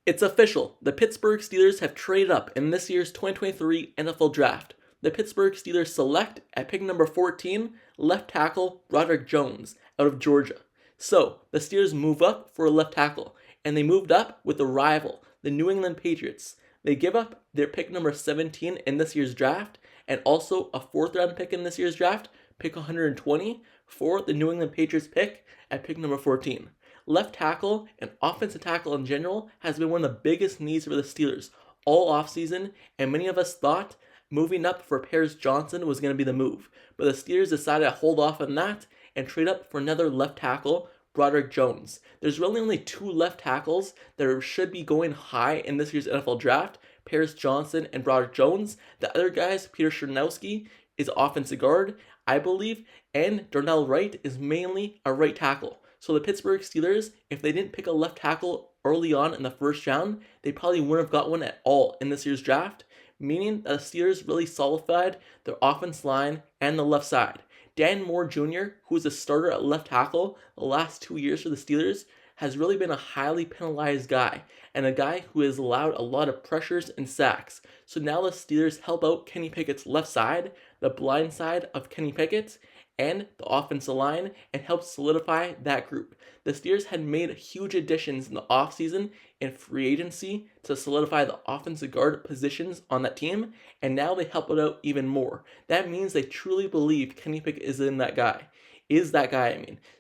It's official. The Pittsburgh Steelers have traded up in this year's 2023 NFL Draft. The Pittsburgh Steelers select at pick number 14 left tackle Broderick Jones out of Georgia. So, the Steelers move up for a left tackle, and they moved up with a rival, the New England Patriots. They give up their pick number 17 in this year's draft, and also a 4th round pick in this year's draft, pick 120, for the New England Patriots pick at pick number 14. Left tackle and offensive tackle in general has been one of the biggest needs for the Steelers all offseason, and many of us thought moving up for Paris Johnson was going to be the move. But the Steelers decided to hold off on that and trade up for another left tackle, Broderick Jones. There's really only 2 left tackles that should be going high in this year's NFL Draft, Paris Johnson and Broderick Jones. The other guys, Peter Chernovsky, is offensive guard, I believe, and Darnell Wright is mainly a right tackle. So the Pittsburgh Steelers, if they didn't pick a left tackle early on in the first round, they probably wouldn't have got one at all in this year's draft, meaning that the Steelers really solidified their offense line and the left side. Dan Moore Jr., who was a starter at left tackle the last 2 years for the Steelers, has really been a highly penalized guy, and a guy who has allowed a lot of pressures and sacks. So now the Steelers help out Kenny Pickett's left side, the blind side of Kenny Pickett, and the offensive line, and help solidify that group. The Steelers had made huge additions in the offseason in free agency to solidify the offensive guard positions on that team, and now they help it out even more. That means they truly believe Kenny Pickett is that guy.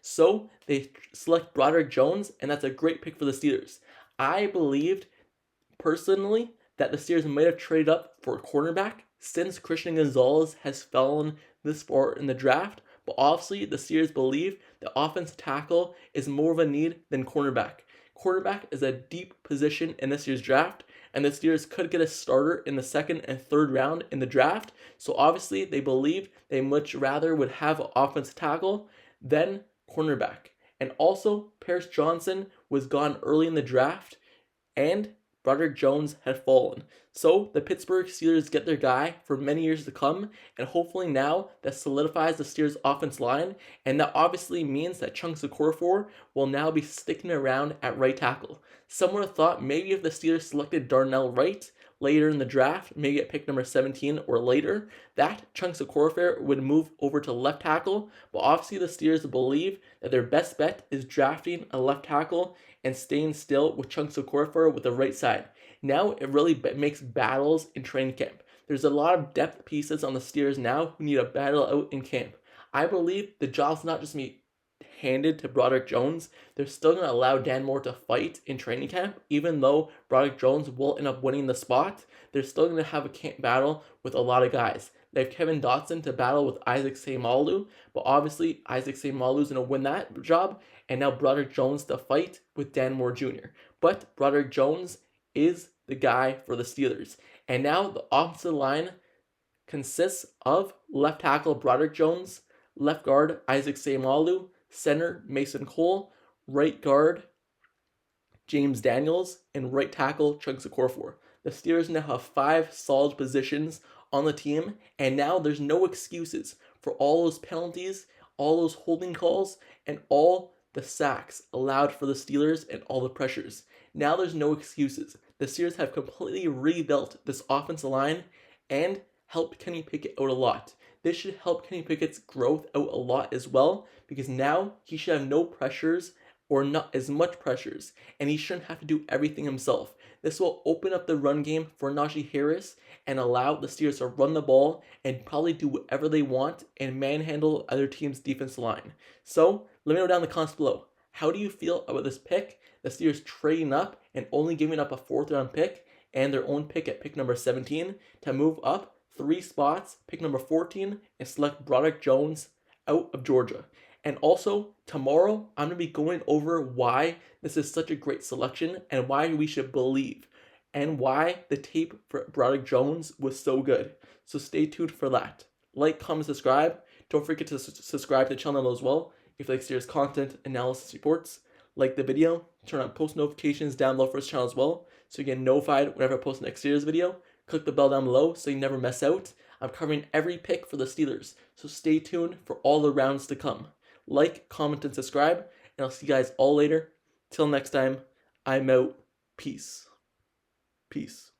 So they select Broderick Jones, and that's a great pick for the Steelers. I believed, personally, that the Steelers might have traded up for a cornerback since Christian Gonzalez has fallen this far in the draft. But obviously, the Steelers believe the offensive tackle is more of a need than cornerback. Cornerback is a deep position in this year's draft, and the Steelers could get a starter in the 2nd and 3rd round in the draft. So obviously, they believe they much rather would have an offensive tackle than cornerback. And also, Paris Johnson was gone early in the draft, and Broderick Jones had fallen. So the Pittsburgh Steelers get their guy for many years to come, and hopefully now that solidifies the Steelers' offense line, and that obviously means that Chunks Okorafor will now be sticking around at right tackle. Some would have thought maybe if the Steelers selected Darnell Wright later in the draft, maybe at pick number 17 or later, that Chunks Okorafor would move over to left tackle, but obviously the Steelers believe that their best bet is drafting a left tackle and staying still with Chunks Okorafor with the right side. Now it really makes battles in training camp. There's a lot of depth pieces on the Steelers now who need a battle out in camp. I believe the job's not just be handed to Broderick Jones. They're still going to allow Dan Moore to fight in training camp, even though Broderick Jones will end up winning the spot. They're still going to have a camp battle with a lot of guys. They have Kevin Dotson to battle with Isaac Seumalo, but obviously Isaac Seumalo is going to win that job, and now Broderick Jones to fight with Dan Moore Jr. But Broderick Jones is the guy for the Steelers. And now the offensive line consists of left tackle Broderick Jones, left guard Isaac Seumalo, center Mason Cole, right guard James Daniels, and right tackle Chunks Okorafor. The Steelers now have 5 solid positions on the team, and now there's no excuses for all those penalties, all those holding calls, and all the sacks allowed for the Steelers and all the pressures. Now there's no excuses. The Steelers have completely rebuilt this offensive line and helped Kenny Pickett out a lot. This should help Kenny Pickett's growth out a lot as well, because now he should have no pressures or not as much pressures, and he shouldn't have to do everything himself. This will open up the run game for Najee Harris and allow the Steelers to run the ball and probably do whatever they want and manhandle other teams' defensive line. So let me know down in the comments below. How do you feel about this pick? The Steelers trading up and only giving up a 4th round pick and their own pick at pick number 17 to move up 3 spots, pick number 14, and select Broderick Jones out of Georgia. And also, tomorrow, I'm going to be going over why this is such a great selection and why we should believe and why the tape for Broderick Jones was so good. So stay tuned for that. Like, comment, subscribe. Don't forget to subscribe to the channel as well if you like Steelers content, analysis, reports. Like the video, turn on post notifications down below for this channel as well so you get notified whenever I post the next Steelers video. Click the bell down below so you never miss out. I'm covering every pick for the Steelers, so stay tuned for all the rounds to come. Like, comment, and subscribe, and I'll see you guys all later. Till next time, I'm out. Peace. Peace.